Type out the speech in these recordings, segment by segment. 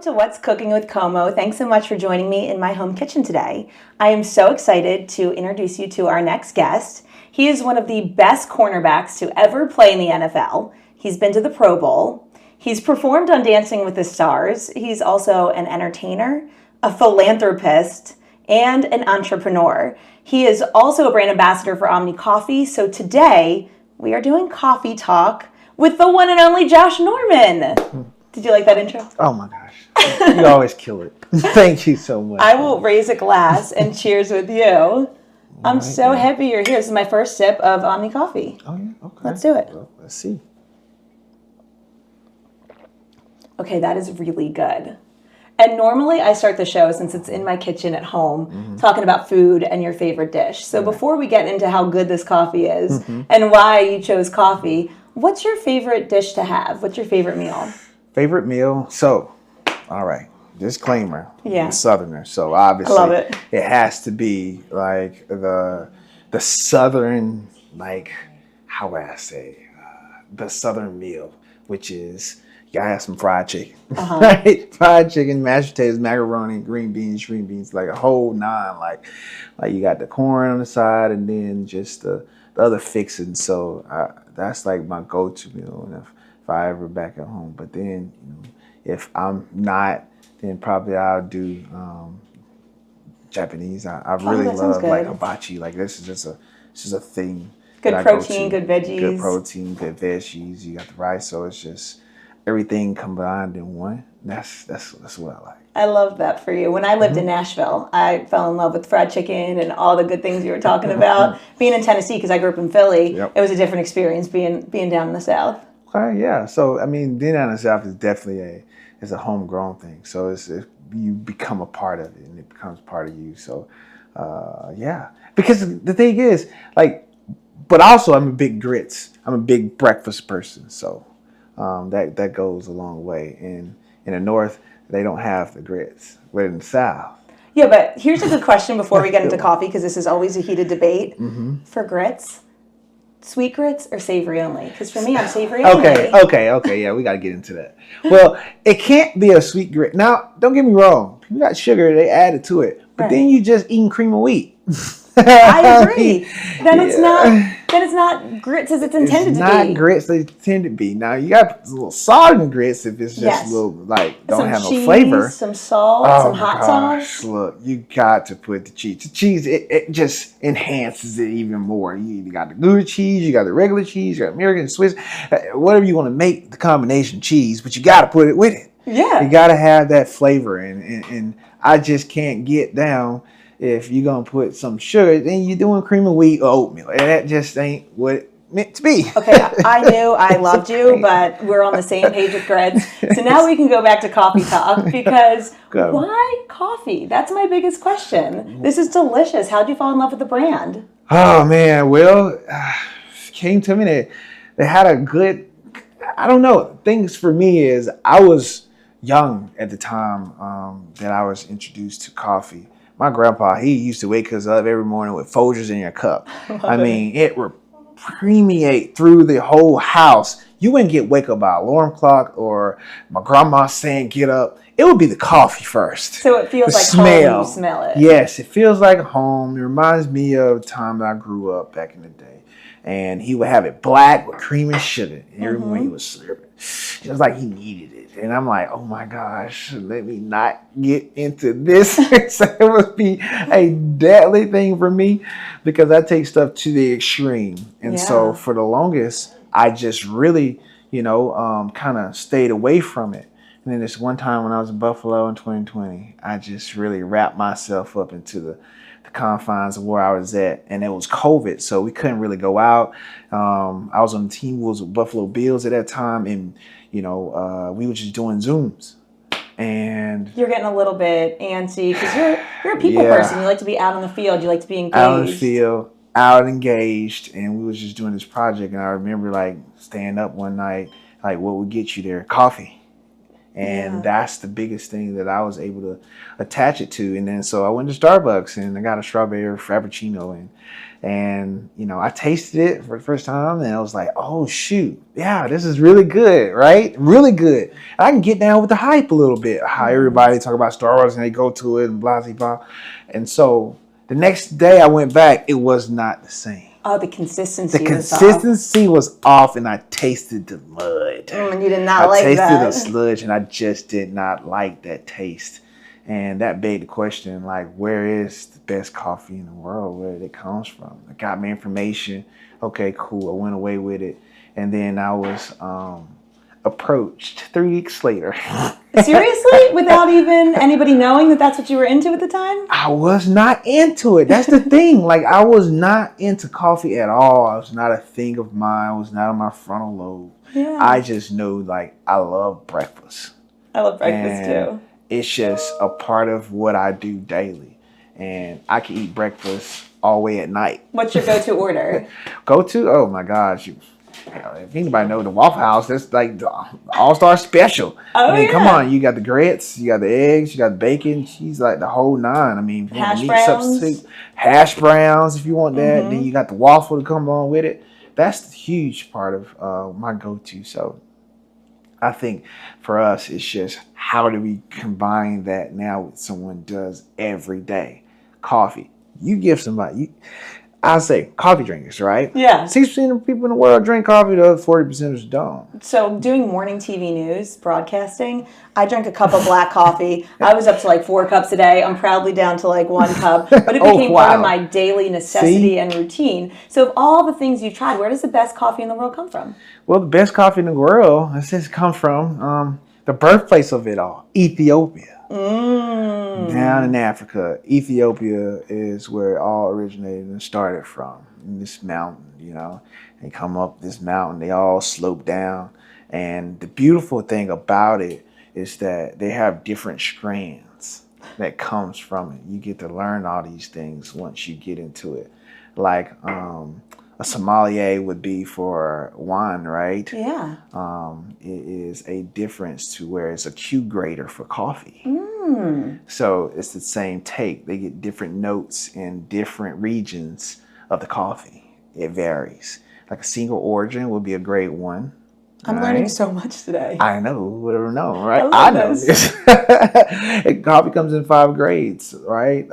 to What's Cooking with Como. Thanks so much for joining me in my home kitchen today. I am so excited to introduce you to our next guest. He is one of the best cornerbacks to ever play in the NFL. He's been to the Pro Bowl. He's performed on Dancing with the Stars. He's also an entertainer, a philanthropist, and an entrepreneur. He is also a brand ambassador for Omni Coffee. So today we are doing coffee talk with the one and only Josh Norman. Did you like that intro? Oh my gosh. You always kill it. Thank you so much. I will raise a glass and cheers with you. I'm so happy you're here. This is my first sip of Omni Coffee. Oh yeah, okay. Let's do it. Well, let's see. Okay, that is really good. And normally I start the show, since it's in my kitchen at home, talking about food and your favorite dish. So before we get into how good this coffee is and why you chose coffee, what's your favorite dish to have? What's your favorite meal? Favorite meal? So, all right, disclaimer. Yeah. I'm a Southerner, so obviously I love it. It has to be like the Southern, like, how would I say, the Southern meal, which is, you gotta have some fried chicken, right? Fried chicken, mashed potatoes, macaroni, green beans, like a whole nine. Like you got the corn on the side, and then just the other fixings. So that's like my go-to meal if I ever back at home. But then, if I'm not, then probably I'll do Japanese. I really love like hibachi. Like this is just a thing. Good protein, good veggies. Good protein, good veggies. You got the rice, so it's just everything combined in one. That's what I like. I love that for you. When I lived in Nashville, I fell in love with fried chicken and all the good things you were talking about. Being in Tennessee, because I grew up in Philly, it was a different experience being down in the South. Okay, yeah. So I mean, being down in the South is definitely a homegrown thing. So you become a part of it, and it becomes part of you. So yeah, because the thing is, like, but also I'm a big grits. I'm a big breakfast person. So that goes a long way. And in the North, they don't have the grits. But in the South. Yeah, but here's a good question before we get into coffee, because this is always a heated debate. For grits, sweet grits or savory only? Because for me, I'm savory only. Okay. Yeah, we got to get into that. Well, it can't be a sweet grit. Now, don't get me wrong. You got sugar, they added to it. But then you just eating cream of wheat. I agree. Then it's not grits as it's intended to be. It's not grits they tend to be. Now you got a little salt in grits if it's just a little like don't have no flavor. Some salt, some hot sauce. Look, you got to put the cheese. The cheese it just enhances it even more. You got the Gouda cheese, you got the regular cheese, you got American, Swiss, whatever you want to make the combination cheese, but you got to put it with it. Yeah, you got to have that flavor, and I just can't get down. If you're going to put some sugar, then you're doing cream of wheat or oatmeal. And that just ain't what it meant to be. Okay, I knew I loved you, but we're on the same page with grits. So now we can go back to coffee talk, because why coffee? That's my biggest question. This is delicious. How'd you fall in love with the brand? Oh, man. Well, it came to me that they had a good, I don't know. Things for me is I was young at the time that I was introduced to coffee. My grandpa, he used to wake us up every morning with Folgers in your cup. I mean, it would permeate through the whole house. You wouldn't get wake up by an alarm clock or my grandma saying get up. It would be the coffee first. So it feels like home, you smell it. Yes, it feels like home. It reminds me of the time that I grew up back in the day. And he would have it black with cream and sugar every morning he was serving. It was like he needed it. And I'm like, oh my gosh, let me not get into this. So it would be a deadly thing for me because I take stuff to the extreme. And so for the longest, I just really, kind of stayed away from it. And then this one time when I was in Buffalo in 2020, I just really wrapped myself up into the confines of where I was at, and it was COVID, so we couldn't really go out. I was on the team was with Buffalo Bills at that time, and we were just doing Zooms. And you're getting a little bit antsy because you're a people person. You like to be out on the field. You like to be engaged. Out on the field, out engaged, and we was just doing this project. And I remember like staying up one night, like what would get you there? Coffee. And that's the biggest thing that I was able to attach it to. And then so I went to Starbucks and I got a strawberry frappuccino, and you know, I tasted it for the first time and I was like, oh shoot, yeah, this is really good, right? Really good. I can get down with the hype a little bit. How everybody talk about Starbucks and they go to it and blah blah blah. And so the next day I went back, it was not the same. Oh, the consistency. The consistency was off, and I tasted the mud. And you did not like that. I tasted the sludge, and I just did not like that taste. And that begged the question, like, where is the best coffee in the world? Where it comes from? I got my information. Okay, cool. I went away with it, and then I was approached 3 weeks later. Seriously? Without even anybody knowing that that's what you were into at the time? I was not into it. That's the thing. Like, I was not into coffee at all. I was not a thing of mine. I was not on my frontal lobe. Yeah. I just know, like, I love breakfast. I love breakfast too. It's just a part of what I do daily. And I can eat breakfast all the way at night. What's your go-to order? Oh my gosh. If anybody know the Waffle House, that's like the all-star special. Oh, I mean, come on. You got the grits, you got the eggs, you got the bacon. She's like the whole nine. I mean, hash browns. Hash browns if you want that. Then you got the waffle to come along with it. That's the huge part of my go-to. So I think for us, it's just how do we combine that now with someone does every day? Coffee. You give somebody, I say coffee drinkers, right? Yeah. 60% of people in the world drink coffee, the other 40% don't. So doing morning TV news, broadcasting, I drank a cup of black coffee. I was up to like 4 cups a day. I'm proudly down to like 1 cup. But it became part of my daily necessity and routine. So of all the things you've tried, where does the best coffee in the world come from? Well, the best coffee in the world, it says come from the birthplace of it all, Ethiopia. Down in Africa. Ethiopia is where it all originated and started from. In this mountain, you know. They come up this mountain, they all slope down. And the beautiful thing about it is that they have different strands that comes from it. You get to learn all these things once you get into it. Like a sommelier would be for wine, right? Yeah. It is a difference to where it's a Q grader for coffee. So it's the same take. They get different notes in different regions of the coffee. It varies. Like a single origin would be a grade 1. I'm learning so much today. I know, whatever know, right? I know this. Coffee comes in 5 grades, right?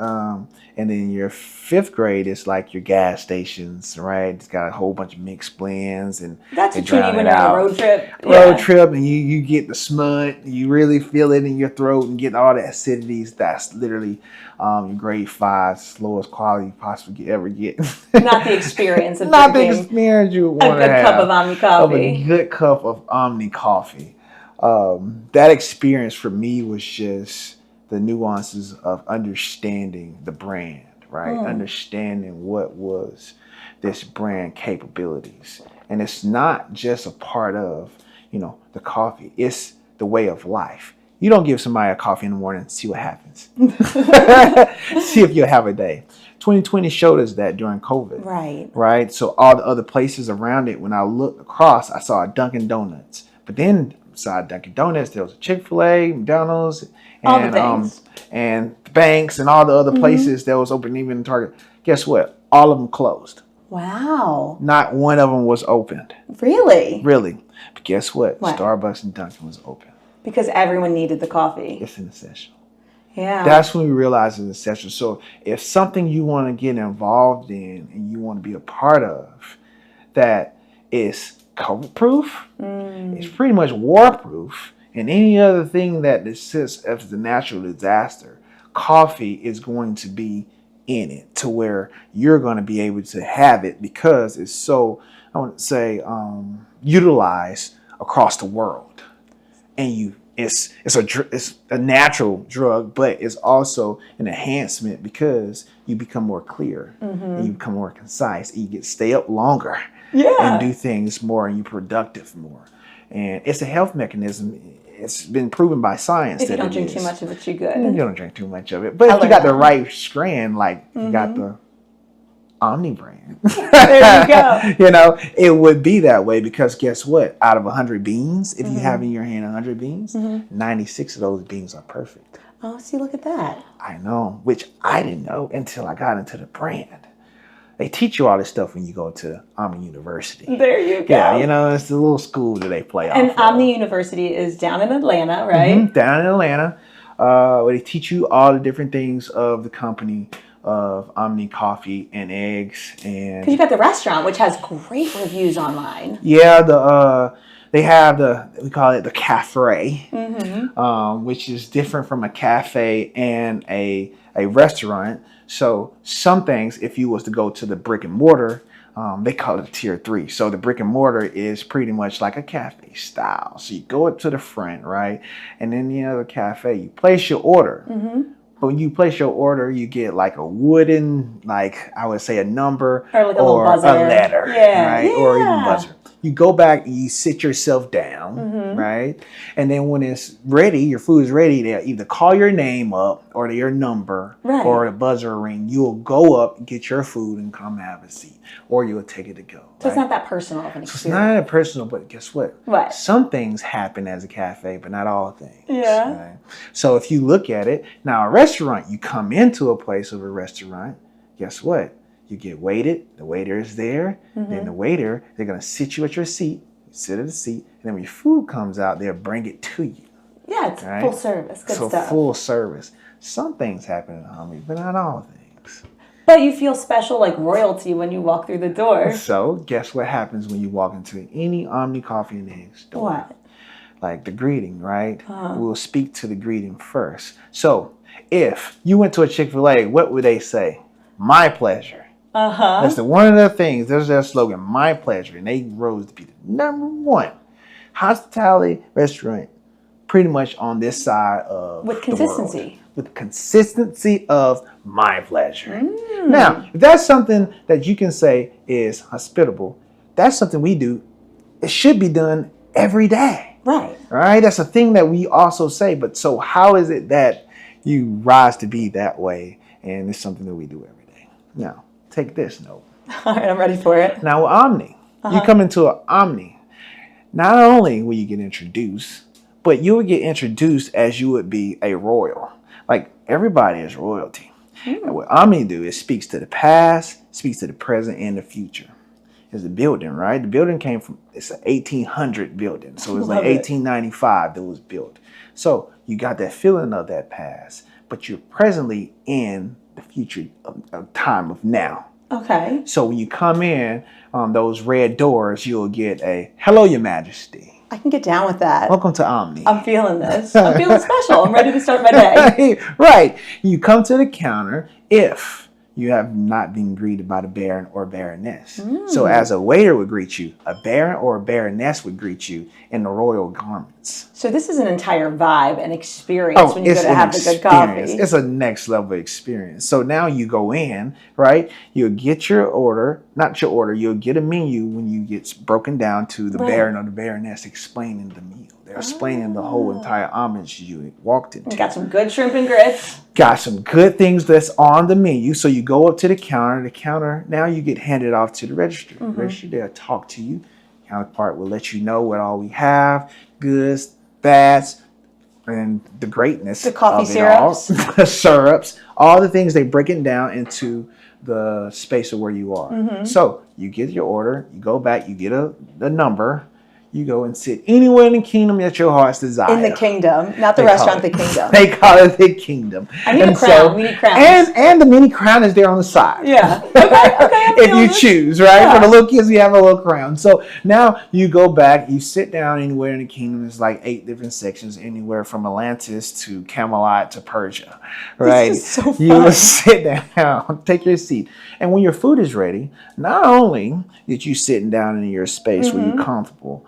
And then your 5th grade is like your gas stations, right? It's got a whole bunch of mixed blends and that's what you need when you're on a road trip. Road trip, and you get the smut. You really feel it in your throat and get all the acidities. That's literally your grade 5, slowest quality you possibly ever get. Not the experience of not the experience you want to have. A good cup of Omni coffee. A good cup of Omni coffee. That experience for me was just the nuances of understanding the brand, right? Understanding what was this brand capabilities. And it's not just a part of, you know, the coffee. It's the way of life. You don't give somebody a coffee in the morning and see what happens. See if you'll have a day. 2020 showed us that during COVID. Right. Right? So all the other places around it, when I looked across, I saw a Dunkin' Donuts. But then beside Dunkin' Donuts, there was a Chick-fil-A, McDonald's, and the banks and all the other places that was open, even Target. Guess what? All of them closed. Wow. Not one of them was opened. Really? Really. But guess what? Starbucks and Dunkin' was open. Because everyone needed the coffee. It's an essential. Yeah. That's when we realize it's essential. So if something you want to get involved in and you want to be a part of that is COVID proof, it's pretty much war proof, and any other thing that assists as a natural disaster, coffee is going to be in it to where you're going to be able to have it because it's so, I want to say, utilized across the world. And it's a natural drug, but it's also an enhancement because you become more clear and you become more concise and you get to stay up longer and do things more and you're productive more. And it's a health mechanism. It's been proven by science if that you don't drink too much of it, you're good. You don't drink too much of it. But if you got the right strand, like you got the Omni brand. There you go. You know, it would be that way because guess what? Out of 100 beans, if you have in your hand 100 beans, 96 of those beans are perfect. Oh, see, look at that. I know, which I didn't know until I got into the brand. They teach you all this stuff when you go to Omni University. There you go. Yeah, you know, it's the little school that they play off. And of. Omni University is down in Atlanta, right? Down in Atlanta. Where they teach you all the different things of the company of Omni Coffee and Eggs. And Because you got the restaurant, which has great reviews online. yeah, they have we call it the cafe, which is different from a cafe and a restaurant. So some things, if you was to go to the brick and mortar, they call it tier 3. So the brick and mortar is pretty much like a cafe style. So you go up to the front, right? And then the cafe, you place your order. But when you place your order, you get like a wooden, like I would say a number or like a little buzzer. A letter, right? Yeah. Or even buzzer. You go back and you sit yourself down, right? And then when it's ready, your food is ready, they'll either call your name up or your number or a buzzer ring. You'll go up, get your food, and come have a seat. Or you'll take it to go. So it's not that personal of an experience. It's not that personal, but guess what? What? Some things happen as a cafe, but not all things. Yeah. Right? So if you look at it, now a restaurant, you come into a place of a restaurant, guess what? You get waited, the waiter is there, then the waiter, they're going to sit you at your seat, you sit at the seat, and then when your food comes out, they'll bring it to you. Yeah, it's full service, good so stuff. Full service. Some things happen in Omni, but not all things. But you feel special like royalty when you walk through the door. So guess what happens when you walk into any Omni Coffee and Eggs store? What? Like the greeting, right? We'll speak to the greeting first. So if you went to a Chick-fil-A, what would they say? My pleasure. That's one of the things. There's their slogan, my pleasure. And they rose to be the #1 hospitality restaurant pretty much on this side of with consistency. With consistency of my pleasure. Now, if that's something that you can say is hospitable, that's something we do. It should be done every day. Right. Right? That's a thing that we also say. But so how is it that you rise to be that way? And it's something that we do every day. Now, take this note. All right, I'm ready for it. Now with Omni, you come into an Omni, not only will you get introduced, but you will get introduced as you would be a royal. Like everybody is royalty. And what Omni do is speaks to the past, speaks to the present and the future. It's a building, right? The building came from, it's an 1800 building. So it's like 1895 that was built. So you got that feeling of that past, but you're presently in the future of time of now. Okay. So when you come in those red doors, you'll get a hello, Your Majesty. I can get down with that. Welcome to Omni. I'm feeling this. I'm feeling special. I'm ready to start my day. Right. You come to the counter if you have not been greeted by the baron or baroness. So as a waiter would greet you, a baron or a baroness would greet you in the royal garments. So this is an entire vibe and experience when you go to have the good coffee. It's a next level experience. So now you go in, right? You'll get your order, not your order, you'll get a menu when you get broken down to the baron or the baroness explaining the meal. They're explaining the whole entire homage you walked into. You got some good shrimp and grits. Got some good things that's on the menu. So you go up to the counter. The counter, now you get handed off to the register. The register, they'll talk to you. Counterpart will let you know what all we have, goods, bads, and the greatness. The coffee of it syrups. all. The syrups, all the things, they break it down into the space of where you are. So you get your order, you go back, you get the number. You go and sit anywhere in the kingdom that your heart's desire. In the kingdom, not the restaurant, the kingdom. They call it the kingdom. I need a crown. We need crowns. And the mini crown is there on the side. Yeah. Okay. If you choose, right? Yeah. For the little kids, you have a little crown. So now you go back, you sit down anywhere in the kingdom. There's like 8 different sections, anywhere from Atlantis to Camelot to Persia, right? This is so fun. You will sit down, take your seat. And when your food is ready, not only that you sitting down in your space where you're comfortable,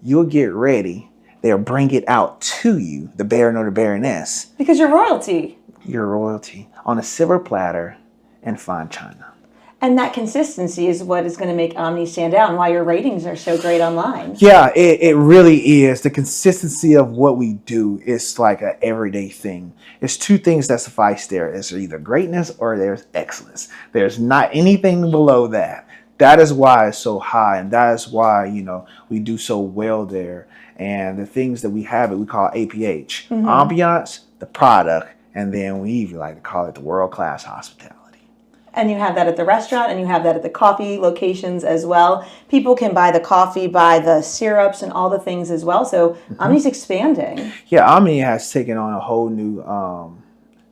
you'll get ready. They'll bring it out to you, the baron or the baroness. Because you're royalty. You're royalty on a silver platter and fine china. And that consistency is what is going to make Omni stand out and why your ratings are so great online. Yeah, it really is. The consistency of what we do is like an everyday thing. There's two things that suffice there. It's either greatness or there's excellence. There's not anything below that. That is why it's so high, and that is why, we do so well there. And the things that we have, we call APH, ambiance, the product, and then we even like to call it the world-class hospitality. And you have that at the restaurant, and you have that at the coffee locations as well. People can buy the coffee, buy the syrups, and all the things as well. So Omni's expanding. Yeah, Omni has taken on a whole new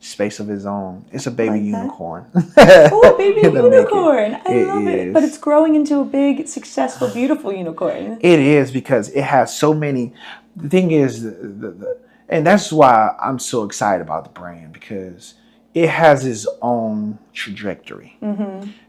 space of its own. It's a baby unicorn. Oh, baby unicorn. I love it. But it's growing into a big, successful, beautiful unicorn. It is, because it has so many. The thing is, and that's why I'm so excited about the brand, because it has its own trajectory,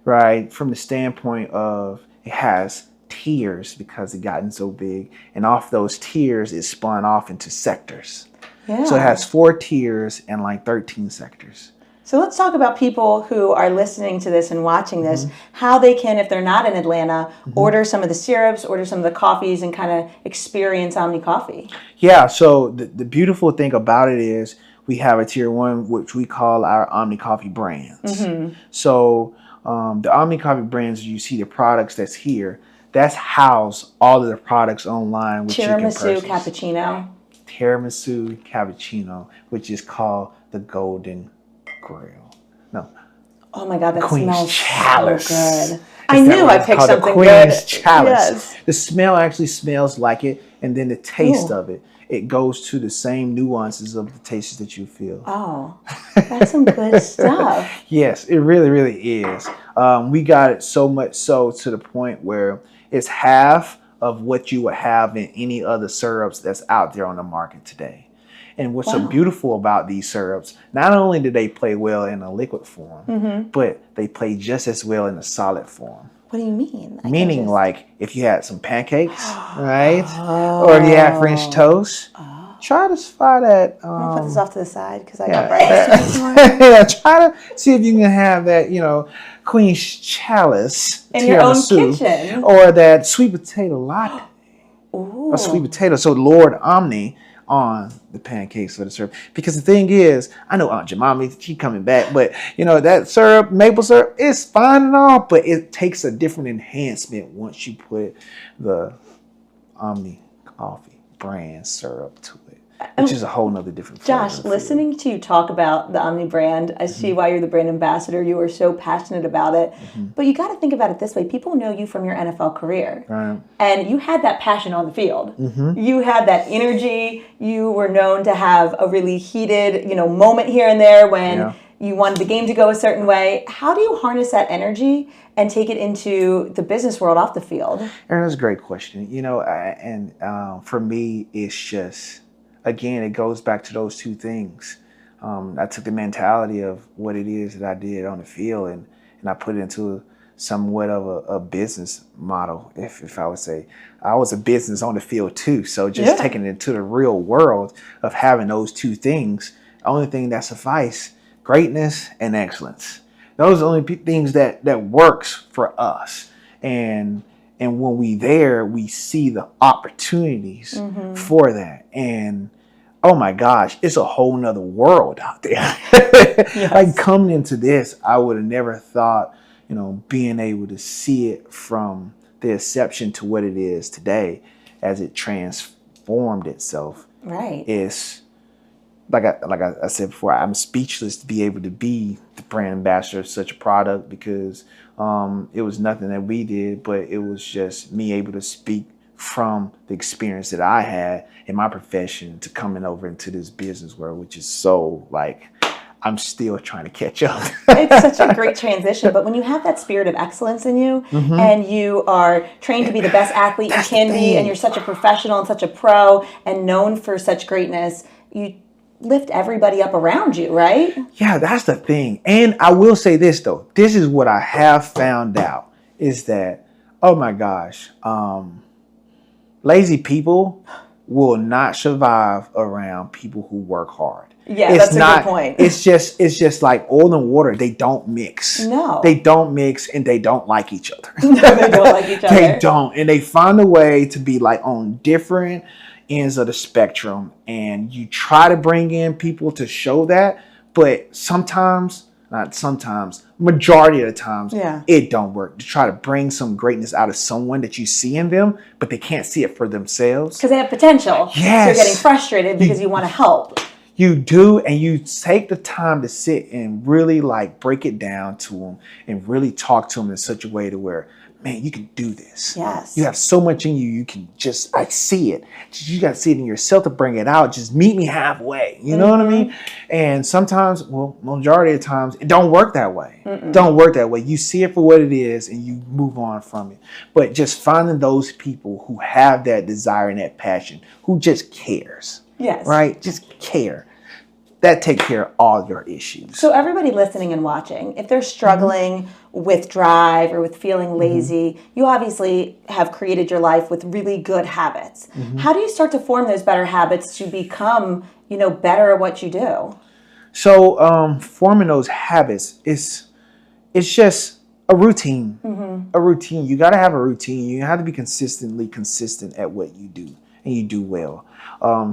right? From the standpoint of it has tiers because it gotten so big, and off those tiers it spun off into sectors. Yeah. So it has 4 tiers and like 13 sectors. So let's talk about people who are listening to this and watching this, how they can, if they're not in Atlanta, order some of the syrups, order some of the coffees, and kind of experience Omni Coffee. Yeah, so the beautiful thing about it is we have a tier 1, which we call our Omni Coffee brands. So the Omni Coffee brands, you see the products that's here, that's house all of the products online. Which Tiramisu cappuccino. Tiramisu cappuccino, which is called the Golden Grill. No. Oh my God, that Queen's smells Chalice. so good. I knew I picked something good. Queen's Chalice. Yes. The smell actually smells like it, and then the taste of it. It goes to the same nuances of the tastes that you feel. Oh, that's some good stuff. Yes, it really, really is. We got it so much so to the point where it's half of what you would have in any other syrups that's out there on the market today. And what's so beautiful about these syrups, not only do they play well in a liquid form, but they play just as well in a solid form. What do you mean? Meaning, like, if you had some pancakes, right? Or if you had French toast, try to try that. I'm going to put this off to the side because I got breakfast tomorrow. Yeah, try to see if you can have that, Queen's Chalice in your own kitchen, or that sweet potato latte, or sweet potato. So Lord Omni on the pancakes for the syrup, because the thing is, I know Aunt Jemima, she coming back, but that syrup, maple syrup, is fine and all, but it takes a different enhancement once you put the Omni Coffee brand syrup to it, which is a whole nother different flavor. Josh, listening to you talk about the Omni brand, I see why you're the brand ambassador. You are so passionate about it. But you got to think about it this way. People know you from your NFL career. Right. And you had that passion on the field. You had that energy. You were known to have a really heated, moment here and there when you wanted the game to go a certain way. How do you harness that energy and take it into the business world off the field? Erin, that's a great question. For me, it's just, again, it goes back to those two things. I took the mentality of what it is that I did on the field and I put it into somewhat of a business model, if I would say. I was a business on the field too. So just taking it into the real world of having those two things, the only thing that suffice, greatness and excellence. Those are the only things that works for us. And when we see the opportunities for that. And oh my gosh, it's a whole nother world out there. Like coming into this, I would have never thought, being able to see it from the inception to what it is today as it transformed itself. Right. Is like I said before, I'm speechless to be able to be the brand ambassador of such a product, because it was nothing that we did, but it was just me able to speak from the experience that I had in my profession to coming over into this business world, which is so I'm still trying to catch up. It's such a great transition. But when you have that spirit of excellence in you and you are trained to be the best athlete you can be, and you're such a professional and such a pro and known for such greatness, you lift everybody up around you, right? Yeah, that's the thing. And I will say this, though. This is what I have found out is that, oh my gosh, lazy people will not survive around people who work hard. Yeah, it's that's not, a good point. It's just like oil and water. They don't mix. No. They don't mix, and they don't like each other. No, they don't like each other. They don't. And they find a way to be like on different ends of the spectrum. And you try to bring in people to show that, but sometimes, not sometimes, majority of the times, it don't work. To try to bring some greatness out of someone that you see in them, but they can't see it for themselves. Because they have potential. Yes. So you're getting frustrated because you want to help. You do, and you take the time to sit and really like break it down to them and really talk to them in such a way to where, man, you can do this. Yes. You have so much in you. You can just, I see it. You got to see it in yourself to bring it out. Just meet me halfway. You know what I mean? And sometimes, well, majority of the times, it don't work that way. Don't work that way. You see it for what it is and you move on from it. But just finding those people who have that desire and that passion, who just cares. Yes. Right? Just care. That takes care of all your issues. So everybody listening and watching, if they're struggling with drive or with feeling lazy, you obviously have created your life with really good habits. How do you start to form those better habits to become, better at what you do? So forming those habits it's just a routine. A routine. You got to have a routine. You have to be consistent at what you do, and you do well.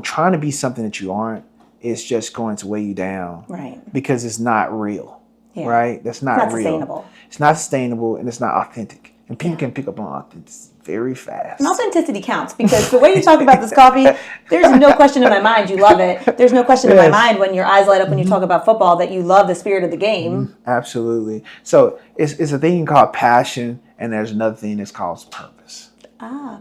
Trying to be something that you aren't, it's just going to weigh you down. Right. Because it's not real. Yeah. Right? That's not real. Sustainable. It's not sustainable, and it's not authentic. And people can pick up on authenticity very fast. And authenticity counts, because the way you talk about this coffee, there's no question in my mind you love it. There's no question in my mind when your eyes light up when you talk about football that you love the spirit of the game. Absolutely. So it's a thing called passion, and there's another thing that's called purpose.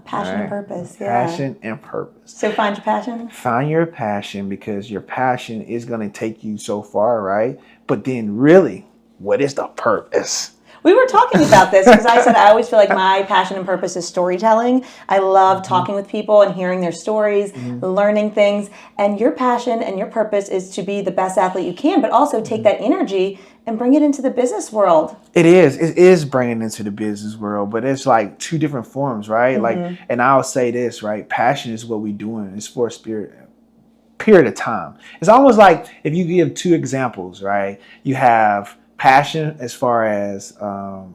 Passion and purpose. Yeah. Passion and purpose. So find your passion? Find your passion, because your passion is going to take you so far, right? But then really, what is the purpose? We were talking about this because I said I always feel like my passion and purpose is storytelling. I love talking with people and hearing their stories, learning things. And your passion and your purpose is to be the best athlete you can, but also take that energy and bring it into the business world. It is bringing it into the business world, but it's like two different forms, right? Like, and I'll say this, right? Passion is what we're doing. It's for a period of time. It's almost like if you give two examples, right? You have passion as far as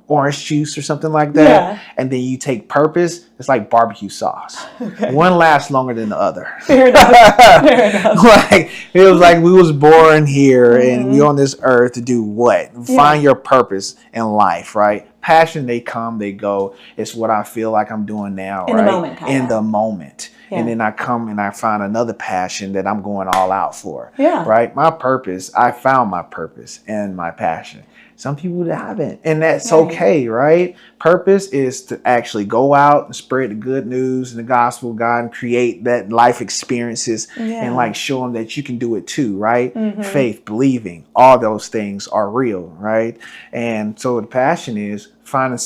orange juice or something like that, and then you take purpose, it's like barbecue sauce. One lasts longer than the other. Fair enough. Like, it was like we was born here and we on this earth to do what? Find your purpose in life, right? Passion, they come, they go. It's what I feel like I'm doing now, in right? The moment, in the moment. And then I come and I find another passion that I'm going all out for. Right? My purpose, I found my purpose and my passion. Some people haven't. And that's okay, right? Purpose is to actually go out and spread the good news and the gospel of God and create that life experiences and like show them that you can do it too, right? Faith, believing, all those things are real, right? And so the passion is finding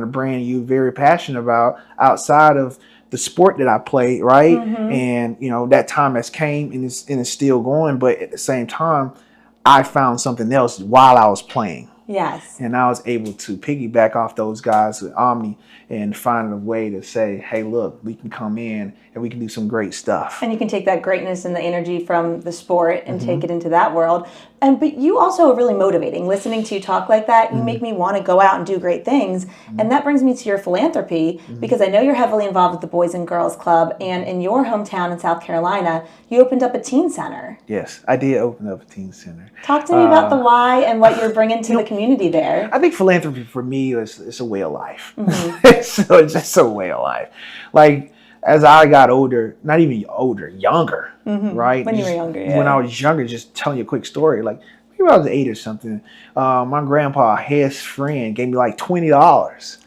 a brand you're very passionate about outside of the sport that I played, right? And that time has came and it's still going, but at the same time, I found something else while I was playing. Yes. And I was able to piggyback off those guys with Omni and find a way to say, hey, look, we can come in and we can do some great stuff. And you can take that greatness and the energy from the sport and take it into that world. But you also are really motivating. Listening to you talk like that, you make me want to go out and do great things. And that brings me to your philanthropy, because I know you're heavily involved with the Boys and Girls Club. And in your hometown in South Carolina, you opened up a teen center. Yes, I did open up a teen center. Talk to me about the why and what you're bringing to the community there. I think philanthropy for me is a way of life. So it's just a way of life. Like, as I got older, not even older, younger, right? When you were younger, When I was younger, just telling you a quick story, like maybe when I was 8 or something, my grandpa, his friend, gave me like $20.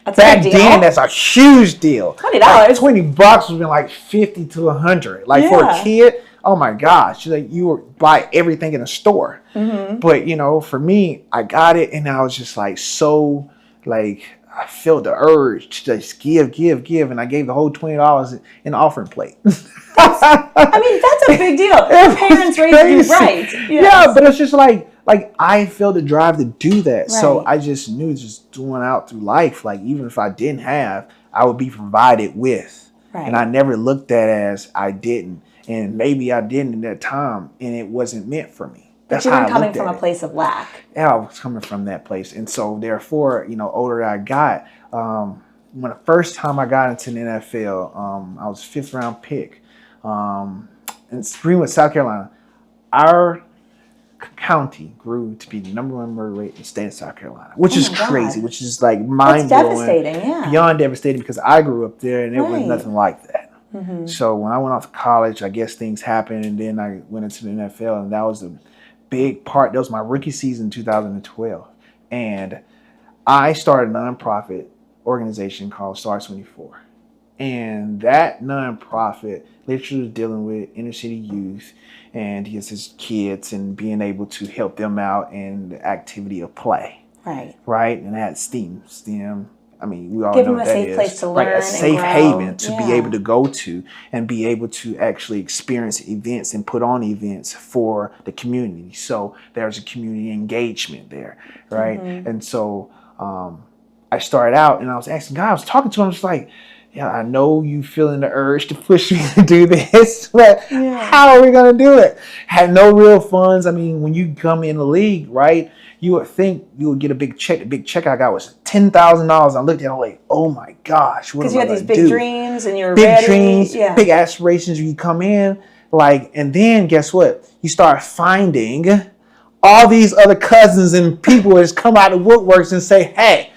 Back then, that's a huge deal. $20? Like $20 would have been like 50 to 100. Like for a kid, oh my gosh, like you would buy everything in a store. But for me, I got it and I was just like so like I felt the urge to just give, and I gave the whole $20 in the offering plate. That's a big deal. Your parents raised you right. Yes. Yeah, but it's just like I felt the drive to do that. Right. So I just knew just doing out through life, like even if I didn't have, I would be provided with. Right. And I never looked at it as I didn't. And maybe I didn't at that time, and it wasn't meant for me. But you were coming from a place of lack. Yeah, I was coming from that place. And so therefore, older I got, when the first time I got into the NFL, I was 5th round pick. In Greenwood, South Carolina. Our county grew to be the #1 murder rate in the state of South Carolina, which is crazy, which is like mind blowing, devastating, yeah. Beyond devastating, because I grew up there and it was nothing like that. So when I went off to college, I guess things happened, and then I went into the NFL, and that was a big part. That was my rookie season in 2012, and I started a nonprofit organization called Star 24, and that nonprofit literally was dealing with inner city youth and his kids and being able to help them out in the activity of play. Right. And that STEM. I mean, we all give know them a what that safe is. place to learn, a safe and haven to be able to go to and be able to actually experience events and put on events for the community. So there's a community engagement there, right? And so I started out, and I was asking God, I was talking to him, I was like, yeah, I know you feeling the urge to push me to do this, but how are we going to do it? Had no real funds. I mean, when you come in the league, right, you would think you would get a big check. The big check I got was $10,000. I looked at it like, oh my gosh, what am I going to do? Because you had these big dreams and you were big ready. Dreams, big aspirations. You come in, and then guess what? You start finding all these other cousins and people that come out of woodworks and say, hey,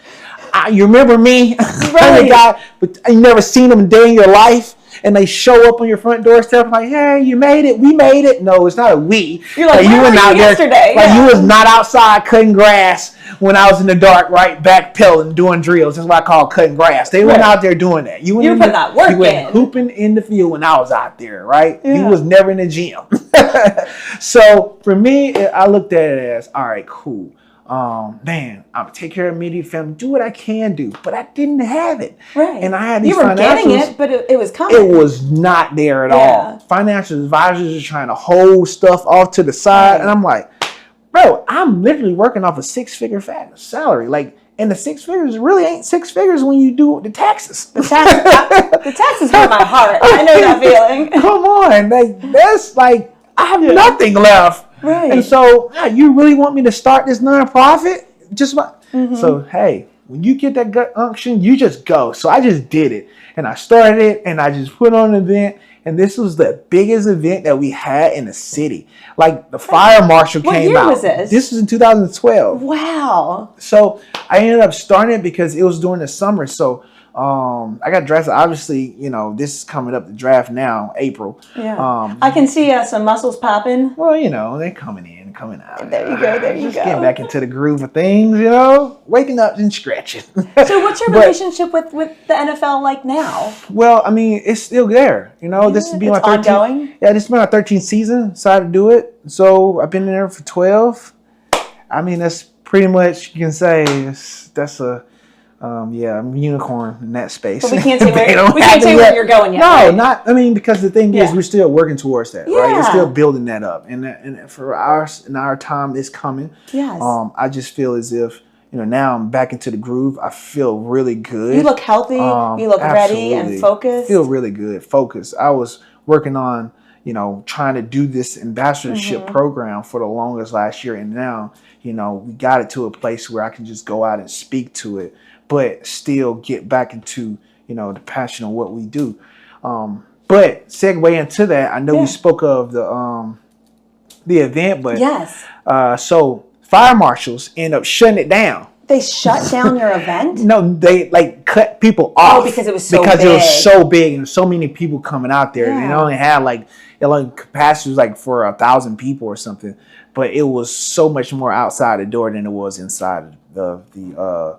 you remember me? I'm the guy, but you never seen them a day in your life, and they show up on your front doorstep like, hey, you made it, we made it. No, it's not a we. You're like, you were out yesterday. You was not outside cutting grass when I was in the dark, right, backpedaling, doing drills. That's what I call cutting grass. They weren't out there doing that. You were putting that work in. You went hooping in the field when I was out there, right? You was never in the gym. So for me, I looked at it as, all right, cool. Man, I'm take care of immediate family, do what I can do, but I didn't have it. Right. And I had these you were getting it, but it was coming. It was not there at all. Financial advisors are trying to hold stuff off to the side. And I'm like, bro, I'm literally working off a 6-figure salary. Like, and the 6 figures really ain't 6 figures when you do the taxes. The taxes hurt my heart. I know that feeling. Come on. That's like, I have nothing left. Right. And so, you really want me to start this nonprofit? So, hey, when you get that gut unction, you just go. So I just did it. And I started it, and I just put on an event. And this was the biggest event that we had in the city. Like, the fire marshal came out. What year was this? This was in 2012. Wow. So I ended up starting it because it was during the summer. So I got drafted. Obviously, this is coming up, the draft now, April. Yeah. I can see some muscles popping. Well, they're coming in, coming out. There you go. Just getting back into the groove of things, waking up and stretching. So what's your relationship with the NFL like now? Well, I mean, it's still there. This will be my 13th. Ongoing? Yeah, this is my 13th season. Decided to do it. So I've been there for 12. I mean, that's pretty much, you can say, that's a... I'm a unicorn in that space. But we can't say where you're going yet. No, right? Because the thing is, we're still working towards that, right? We're still building that up. And for our time is coming. Yes. I just feel as if, now I'm back into the groove. I feel really good. You look healthy. You look ready and focused. I feel really good. Focused. I was working on, trying to do this ambassadorship program for the longest last year. And now, we got it to a place where I can just go out and speak to it, but still get back into, the passion of what we do. But segue into that, I know we spoke of the event, but so fire marshals end up shutting it down. They shut down your event? No, they cut people off. Oh, because it was so big. Because it was so big and so many people coming out there. Yeah. And they only had capacity was for 1,000 people or something. But it was so much more outside the door than it was inside of the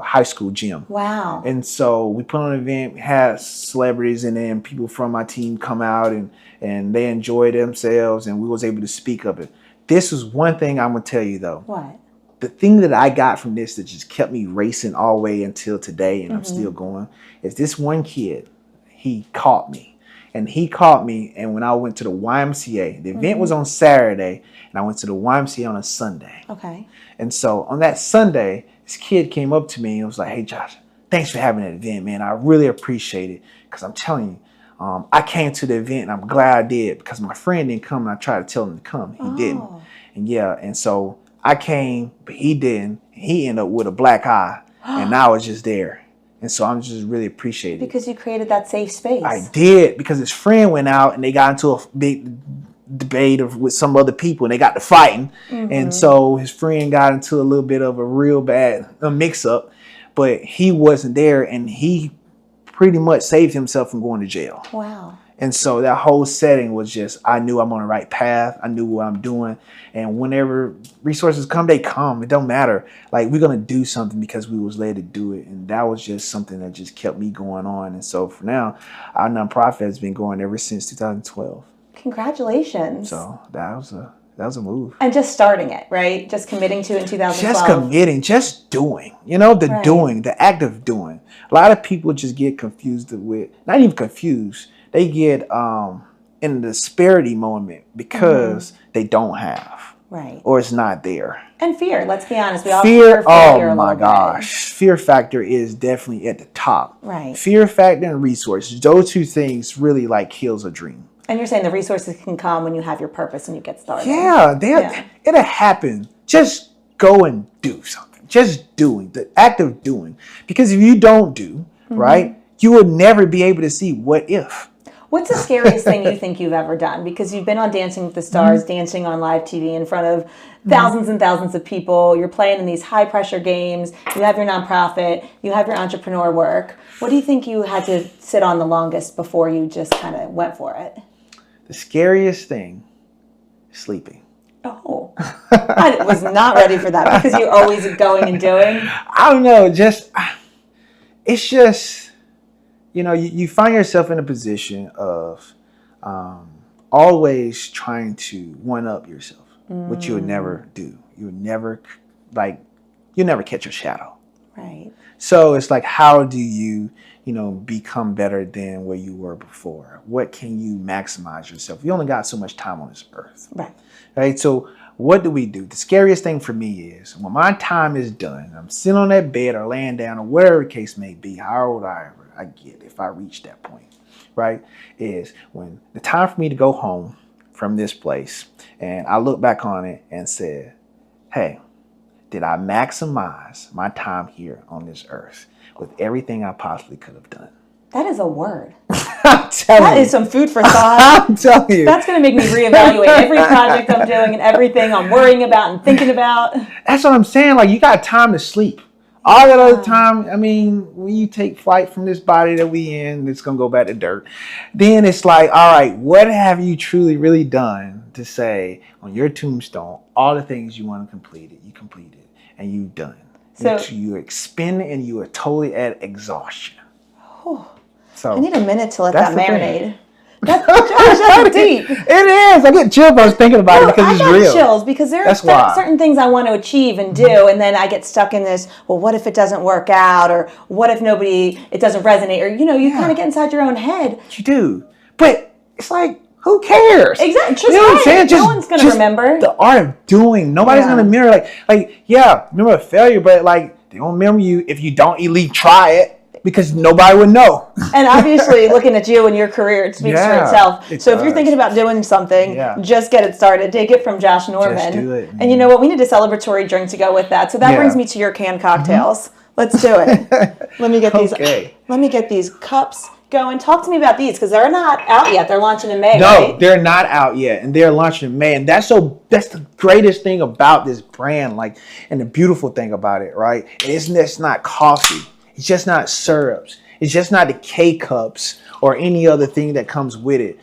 high school gym. Wow. And so we put on an event, had celebrities, and then people from my team come out and they enjoyed themselves, and we was able to speak of it. This is one thing I'm going to tell you, though. What? The thing that I got from this that just kept me racing all the way until today, and I'm still going, is this one kid, he caught me. And when I went to the YMCA, the event was on Saturday, and I went to the YMCA on a Sunday. Okay. And so on that Sunday, this kid came up to me and was like, hey, Josh, thanks for having that event, man. I really appreciate it. Because I'm telling you, I came to the event, and I'm glad I did, because my friend didn't come, and I tried to tell him to come. He didn't. And so I came, but he didn't. He ended up with a black eye, and I was just there. And so I'm just really appreciative. Because you created that safe space. I did, because his friend went out, and they got into a big debate with some other people, and they got to fighting. And so his friend got into a little bit of a real bad mix-up, but he wasn't there, and he pretty much saved himself from going to jail. Wow. And so that whole setting was just, I knew I'm on the right path. I knew what I'm doing. And whenever resources come, they come. It don't matter. Like, we're going to do something because we was led to do it. And that was just something that just kept me going on. And so for now, our nonprofit has been going ever since 2012. Congratulations. So that was a move. And just starting it, right? Just committing to it in 2012. Just committing, just doing. Doing, the act of doing. A lot of people just get confused with, not even confused, they get in the disparity moment because they don't have. Right. Or it's not there. And fear, let's be honest. We all fear, fear failure oh my gosh. Fear factor is definitely at the top. Right. Fear factor and resources, those two things really like kills a dream. And you're saying the resources can come when you have your purpose and you get started. Yeah, it'll happen. Just go and do something. Just doing, the act of doing. Because if you don't do, right, you will never be able to see what if. What's the scariest thing you think you've ever done? Because you've been on Dancing with the Stars, dancing on live TV in front of thousands and thousands of people. You're playing in these high pressure games. You have your nonprofit. You have your entrepreneur work. What do you think you had to sit on the longest before you just kind of went for it? The scariest thing, sleeping. Oh, I was not ready for that because you're always going and doing. I don't know. It's just, you find yourself in a position of always trying to one-up yourself, which you would never do. You would never, you'll never catch your shadow. Right. So it's like, how do you, become better than where you were before? What can you maximize yourself? You only got so much time on this earth. Right. So what do we do? The scariest thing for me is when my time is done, I'm sitting on that bed or laying down or whatever the case may be, how old I get if I reach that point, right? Is when the time for me to go home from this place, and I look back on it and said, hey, did I maximize my time here on this earth with everything I possibly could have done? That is a word. That is some food for thought. I'm telling you. That's going to make me reevaluate every project I'm doing and everything I'm worrying about and thinking about. That's what I'm saying. Like, you got time to sleep. All that other time, when you take flight from this body that we in, it's going to go back to dirt. Then it's like, all right, what have you truly, really done to say on your tombstone, all the things you want to complete it, you completed, and you've done. So you expend and you are totally at exhaustion. So I need a minute to let that marinate. That's deep. It is. I get chills when I was thinking about it because it's real. I get chills because there are certain things I want to achieve and do, and then I get stuck in this, well, what if it doesn't work out? Or what if it doesn't resonate? Or, you kind of get inside your own head. You do. But it's like, who cares? Exactly. You know what I'm saying? No one's going to remember. The art of doing. Nobody's going to mirror. Remember a failure, but they don't remember you if you don't at least try it. Because nobody would know. And obviously, looking at you and your career, it speaks for itself. If you're thinking about doing something, just get it started. Take it from Josh Norman. Just do it. And you know what? We need a celebratory drink to go with that. So that brings me to your canned cocktails. Let's do it. Let me get these. Let me get these cups going. Talk to me about these because they're not out yet. They're launching in May. No, they're not out yet, and they're launching in May. And that's the greatest thing about this brand, and the beautiful thing about it, right? It's not coffee. It's just not syrups. It's just not the K-cups or any other thing that comes with it.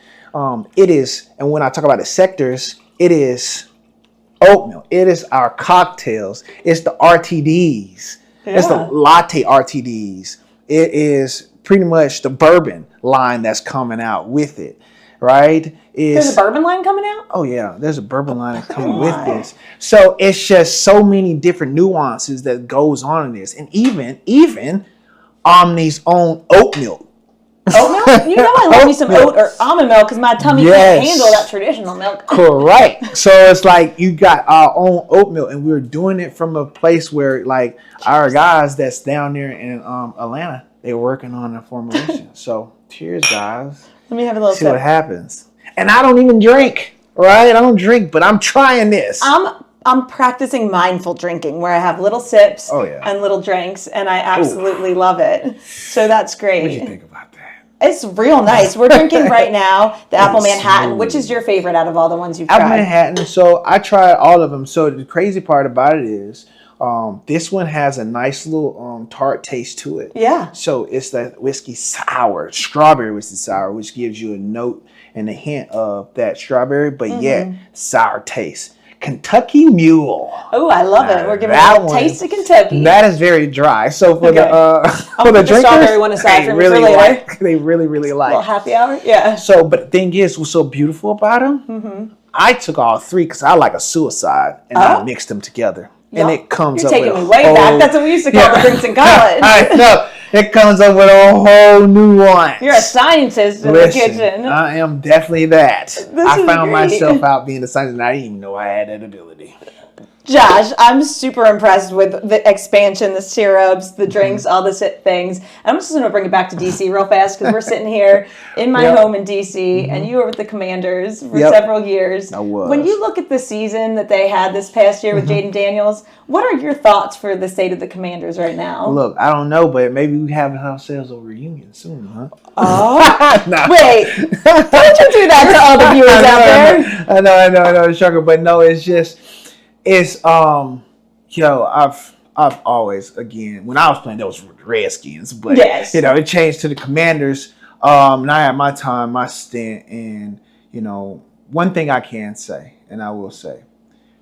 It is, and when I talk about the sectors, it is oat milk. It is our cocktails. It's the RTDs. Yeah. It's the latte RTDs. It is pretty much the bourbon line that's coming out with it, right? There's a bourbon line coming out? Oh, yeah. There's a bourbon line that's coming with this. So it's just so many different nuances that goes on in this. And even Omni's own oat milk. Oat milk? You know I love me some oat or almond milk because my tummy can't handle that traditional milk. Correct. So it's like you got our own oat milk, and we're doing it from a place where, our guys that's down there in Atlanta, they're working on a formulation. So cheers, guys. Let me have a little See sip. what happens. And I don't even drink, right? I don't drink, but I'm trying this. I'm practicing mindful drinking where I have little sips and little drinks, and I absolutely love it. So that's great. What do you think about that? It's real nice. We're drinking right now the Apple Manhattan. Which is your favorite out of all the ones you've tried? Apple Manhattan. So I tried all of them. So the crazy part about it is this one has a nice little tart taste to it. Yeah. So it's that whiskey sour, strawberry whiskey sour, which gives you a note and a hint of that strawberry, but yet sour taste. Kentucky Mule. Oh, I love it. We're giving a little taste of Kentucky. That is very dry. So for the drinkers, strawberry one aside for later. They really like. A little happy hour, yeah. So, but the thing is, what's so beautiful about them? I took all three because I like a suicide, and I mixed them together, and it comes up. You're taking me way back. That's what we used to call the drinks in college. I know. It comes up with a whole new one. You're a scientist in the kitchen. I am definitely that. I found myself out being a scientist, and I didn't even know I had that ability. Josh, I'm super impressed with the expansion, the syrups, the drinks, all the things. I'm just going to bring it back to DC real fast because we're sitting here in my home in DC, and you were with the Commanders for several years. I was. When you look at the season that they had this past year with Jaden Daniels, what are your thoughts for the state of the Commanders right now? Look, I don't know, but maybe we have ourselves a reunion soon, huh? Oh, no. Wait! Don't you do that to all the viewers out there? I know, sugar, but no, it's just. It's I've always, again, when I was playing, that was Redskins, but it changed to the Commanders. And I had my time, my stint, and one thing I can say, and I will say,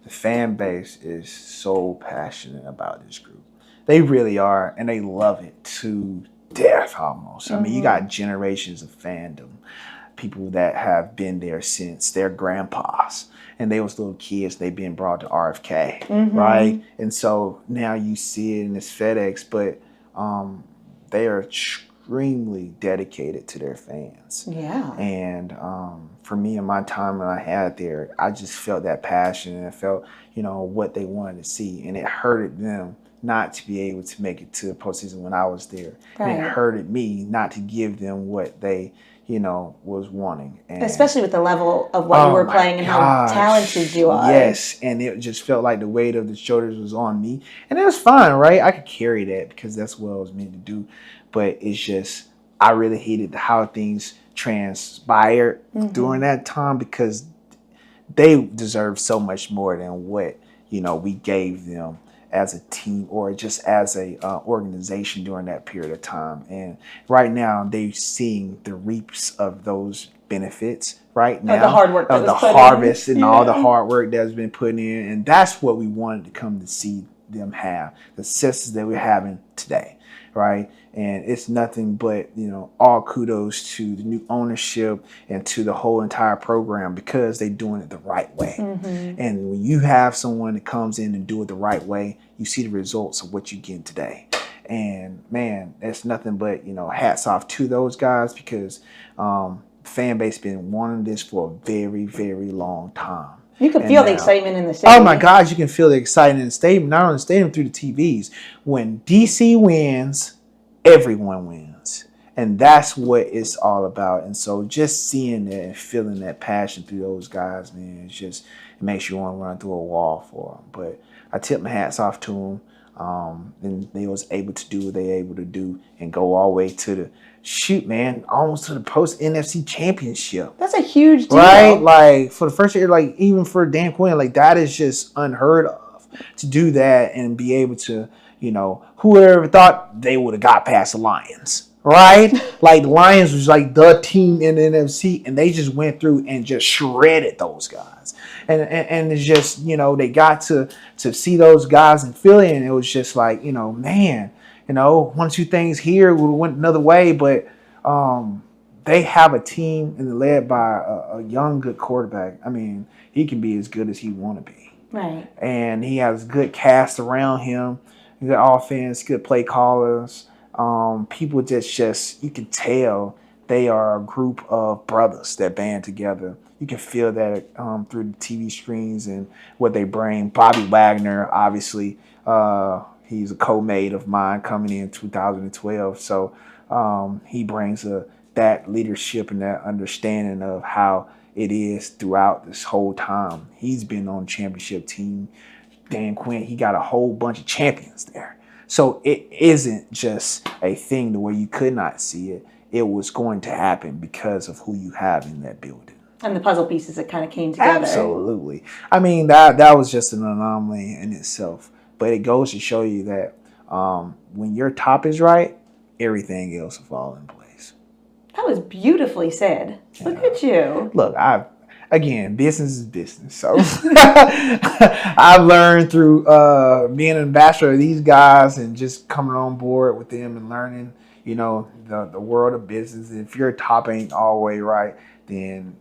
the fan base is so passionate about this group. They really are, and they love it to death almost. I mean, you got generations of fandom, people that have been there since their grandpas. And they was little kids, they being brought to RFK, right? And so now you see it in this FedEx, but they are extremely dedicated to their fans. Yeah. And for me, in my time that I had there, I just felt that passion, and I felt, what they wanted to see. And it hurted them not to be able to make it to the postseason when I was there. Right. And it hurted me not to give them what they was wanting. And especially with the level of what you were playing and how talented you are. Yes, and it just felt like the weight of the shoulders was on me. And it was fine, right? I could carry that because that's what I was meant to do. But it's just, I really hated how things transpired during that time because they deserve so much more than what, we gave them as a team or just as a organization during that period of time. And right now they're seeing the reaps of those benefits right now. Of the hard work of the harvest and all the hard work that's been put in. And that's what we wanted to come to see them have, the successes that we're having today, right? And it's nothing but, all kudos to the new ownership and to the whole entire program because they're doing it the right way. And when you have someone that comes in and do it the right way, you see the results of what you get today. And man, that's nothing but, hats off to those guys because fan base been wanting this for a very, very long time. You can feel the excitement in the stadium. Oh my gosh, you can feel the excitement in the stadium, not only the stadium, through the TVs. When DC wins, everyone wins. And that's what it's all about. And so just seeing that and feeling that passion through those guys, man, it makes you want to run through a wall for them. But I tip my hats off to them. And they was able to do what they able to do and go all the way to almost to the post NFC championship. That's a huge deal. Right? Like for the first year, like even for Dan Quinn, like that is just unheard of to do that and be able to, who would have ever thought they would have got past the Lions, right? Like the Lions was like the team in the NFC and they just went through and just shredded those guys. And it's just, they got to see those guys in Philly and it was just like, man, one or two things here went another way, but they have a team and they're led by a young, good quarterback. I mean, he can be as good as he want to be. Right. And he has a good cast around him, good offense, good play callers. People just you can tell they are a group of brothers that band together. You can feel that through the TV screens and what they bring. Bobby Wagner, obviously, he's a co-mate of mine coming in 2012. So he brings a that leadership and that understanding of how it is throughout this whole time. He's been on championship team. Dan Quinn, he got a whole bunch of champions there. So it isn't just a thing to where you could not see it. It was going to happen because of who you have in that building. And the puzzle pieces that kind of came together. Absolutely. I mean, that was just an anomaly in itself. But it goes to show you that when your top is right, everything else will fall in place. That was beautifully said. Yeah. Look at you. Look, again, business is business. So I've learned through being an ambassador of these guys and just coming on board with them and learning, the world of business. If your top ain't all the way right, then,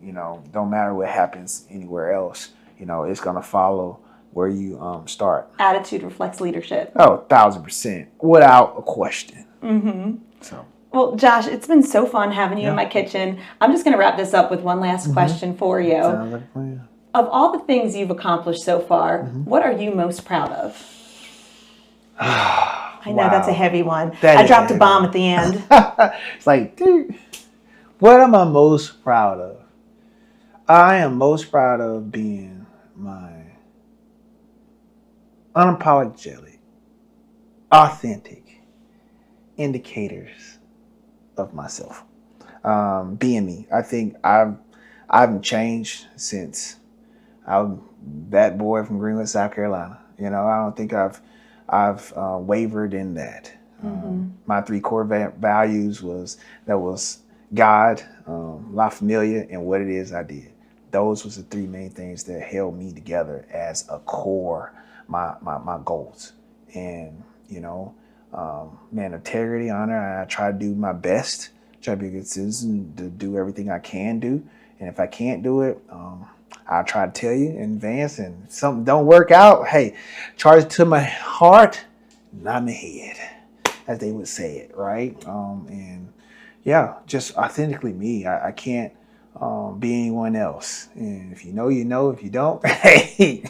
don't matter what happens anywhere else, it's going to follow where you start. Attitude reflects leadership. Oh, 1,000%, without a question. Mm-hmm. So. Well, Josh, it's been so fun having you in my kitchen. I'm just going to wrap this up with one last question for you. Sounds like a plan. Of all the things you've accomplished so far, what are you most proud of? I know that's a heavy one. I dropped a bomb at the end. It's like, dude, what am I most proud of? I am most proud of being my unapologetic, authentic indicators of myself. Being me. I think I haven't changed since I'm that boy from Greenwood, South Carolina. I don't think I've wavered in that. My 3 core values was God, La Familia, and what it is I did. Those was the 3 main things that held me together as a core, my goals. And, integrity, honor. I try to do my best, try to be a good citizen, to do everything I can do. And if I can't do it, I'll try to tell you in advance. And if something don't work out, hey, charge it to my heart, not my head, as they would say it, right? And yeah, just authentically me. I can't be anyone else. And if you know, you know. If you don't, hey,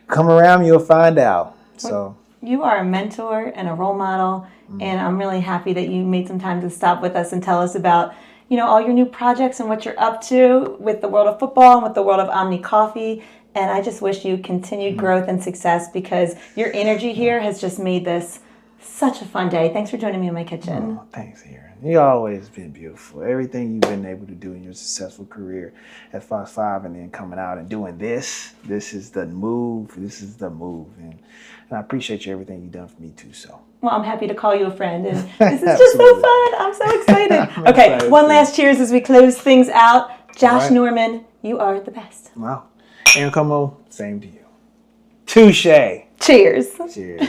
come around, you'll find out. So. You are a mentor and a role model, and I'm really happy that you made some time to stop with us and tell us about, all your new projects and what you're up to with the world of football and with the world of Omni Coffee. And I just wish you continued growth and success, because your energy here has just made this such a fun day. Thanks for joining me in my kitchen. Oh, thanks, Erin. You always been beautiful. Everything you've been able to do in your successful career at Fox 5, and then coming out and doing this is the move. This is the move. And I appreciate you, everything you've done for me too. So. Well, I'm happy to call you a friend. And this is just so fun. I'm so excited. Okay, one last cheers as we close things out. Josh Norman, you are the best. Wow. Erin Como, same to you. Touche. Cheers. Cheers.